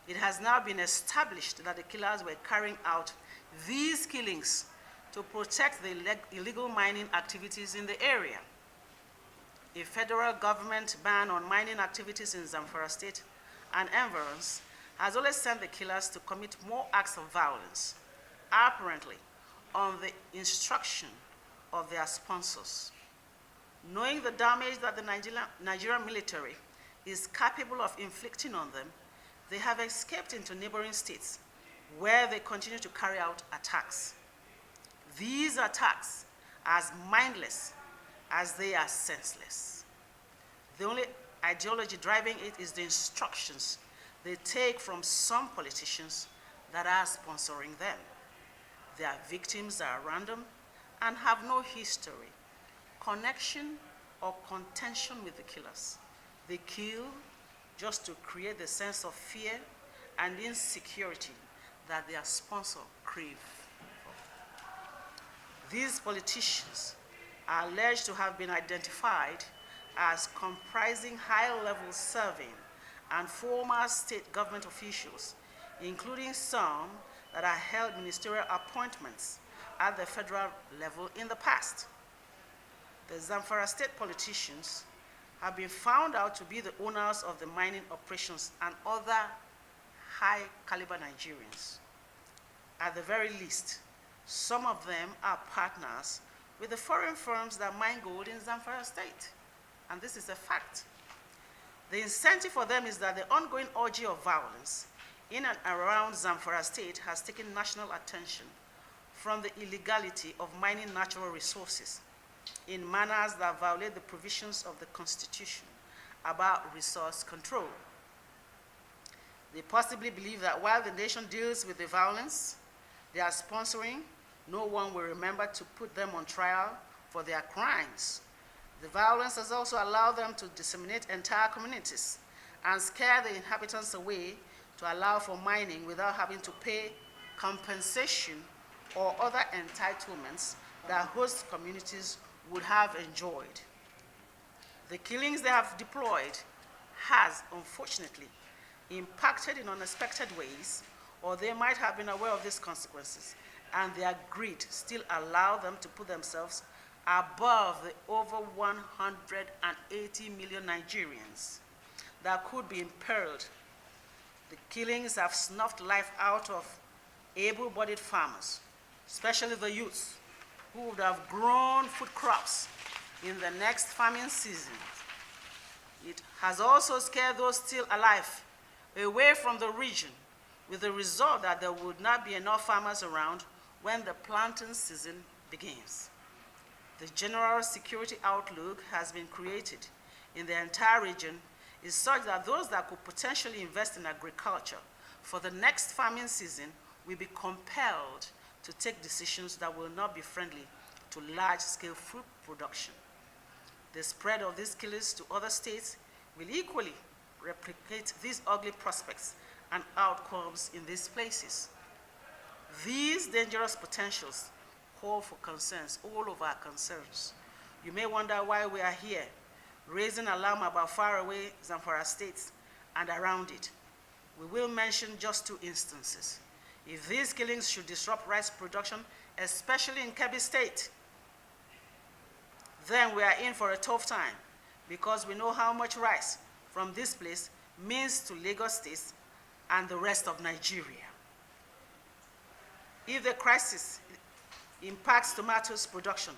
It has now been established that the killers were carrying out these killings to protect the illegal mining activities in the area. A federal government ban on mining activities in Zamfara State and environs has always sent the killers to commit more acts of violence, apparently on the instruction of their sponsors. Knowing the damage that the Nigerian military is capable of inflicting on them, they have escaped into neighboring states where they continue to carry out attacks. These attacks are as mindless as they are senseless. The only ideology driving it is the instructions they take from some politicians that are sponsoring them. Their victims are random and have no history, connection, or contention with the killers. They kill just to create the sense of fear and insecurity that their sponsor crave for. These politicians are alleged to have been identified as comprising high-level serving and former state government officials, including some that have held ministerial appointments at the federal level in the past. The Zamfara State politicians have been found out to be the owners of the mining operations and other high-caliber Nigerians. At the very least, some of them are partners with the foreign firms that mine gold in Zamfara State, and this is a fact. The incentive for them is that the ongoing orgy of violence in and around Zamfara State has taken national attention from the illegality of mining natural resources in manners that violate the provisions of the Constitution about resource control. They possibly believe that while the nation deals with the violence they are sponsoring, no one will remember to put them on trial for their crimes. The violence has also allowed them to disseminate entire communities and scare the inhabitants away to allow for mining without having to pay compensation or other entitlements that host communities would have enjoyed. The killings they have deployed has, unfortunately, impacted in unexpected ways, or they might have been aware of these consequences, and their greed still allow them to put themselves above the over 180 million Nigerians that could be imperiled. The killings have snuffed life out of able-bodied farmers, especially the youths, who would have grown food crops in the next farming season. It has also scared those still alive away from the region, with the result that there would not be enough farmers around when the planting season begins. The general security outlook has been created in the entire region is such that those that could potentially invest in agriculture for the next farming season will be compelled to take decisions that will not be friendly to large-scale food production. The spread of these killings to other states will equally replicate these ugly prospects and outcomes in these places. These dangerous potentials call for concerns, all of our concerns. You may wonder why we are here, raising alarm about faraway Zamfara states and around it. We will mention just two instances. If these killings should disrupt rice production, especially in Kebbi State, then we are in for a tough time, because we know how much rice from this place means to Lagos State and the rest of Nigeria. If the crisis impacts tomatoes production,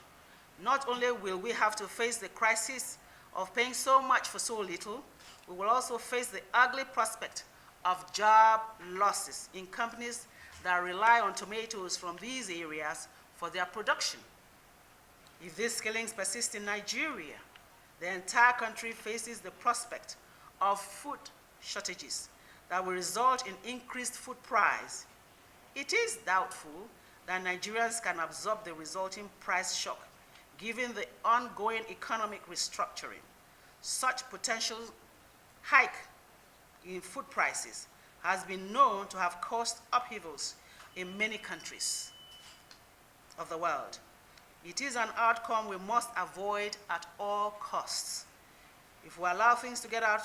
not only will we have to face the crisis of paying so much for so little, we will also face the ugly prospect of job losses in companies that rely on tomatoes from these areas for their production. If these killings persist in Nigeria, the entire country faces the prospect of food shortages that will result in increased food price. It is doubtful that Nigerians can absorb the resulting price shock given the ongoing economic restructuring. Such potential hike in food prices has been known to have caused upheavals in many countries of the world. It is an outcome we must avoid at all costs. If we allow things to get out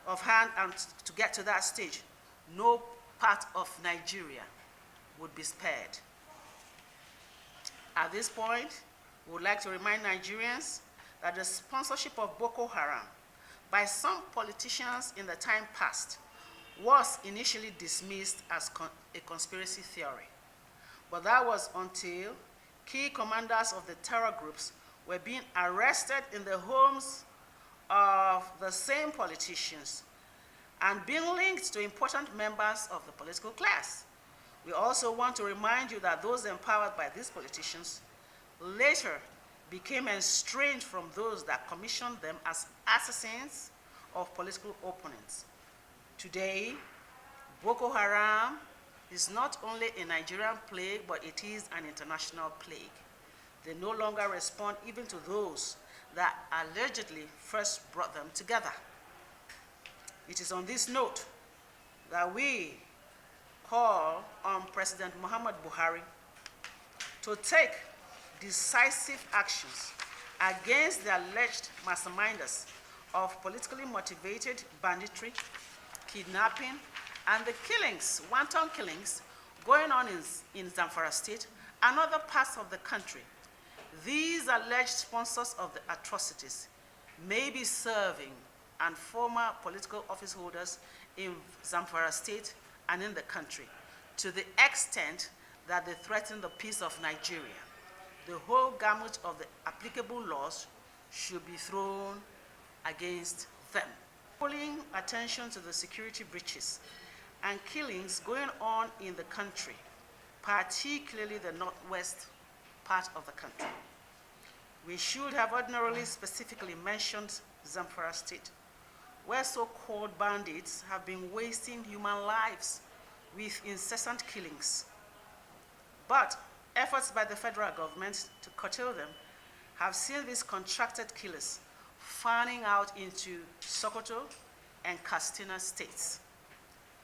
of hand and to get to that stage, no part of Nigeria would be spared. At this point, we would like to remind Nigerians that the sponsorship of Boko Haram by some politicians in the time past was initially dismissed as a conspiracy theory. But that was until key commanders of the terror groups were being arrested in the homes of the same politicians and being linked to important members of the political class. We also want to remind you that those empowered by these politicians later became estranged from those that commissioned them as assassins of political opponents. Today, Boko Haram is not only a Nigerian plague, but it is an international plague. They no longer respond even to those that allegedly first brought them together. It is on this note that we call on President Muhammad Buhari to take decisive actions against the alleged masterminders of politically motivated banditry, kidnapping, and the killings, wanton killings, going on in Zamfara State and other parts of the country. These alleged sponsors of the atrocities may be serving and former political office holders in Zamfara State and in the country, to the extent that they threaten the peace of Nigeria. The whole gamut of the applicable laws should be thrown against them. Calling attention to the security breaches and killings going on in the country, particularly the northwest part of the country. We should have ordinarily specifically mentioned Zamfara State, where so-called bandits have been wasting human lives with incessant killings. But efforts by the federal government to curtail them have seen these contracted killers fanning out into Sokoto and Katsina States.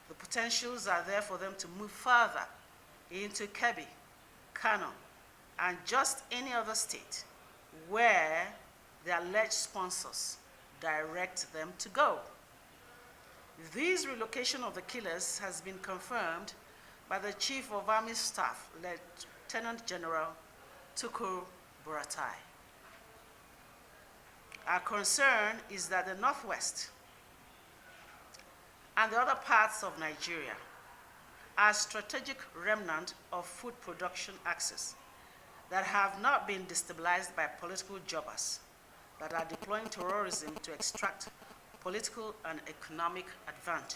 The potentials are there for them to move further into Kebbi, Kano, and just any other state where the alleged sponsors direct them to go. This relocation of the killers has been confirmed by the Chief of Army Staff, Lieutenant General Tukur Buratai. Our concern is that the Northwest and the other parts of Nigeria are strategic remnant of food production axis that have not been destabilized by political jobbers that are deploying terrorism to extract political and economic advantage.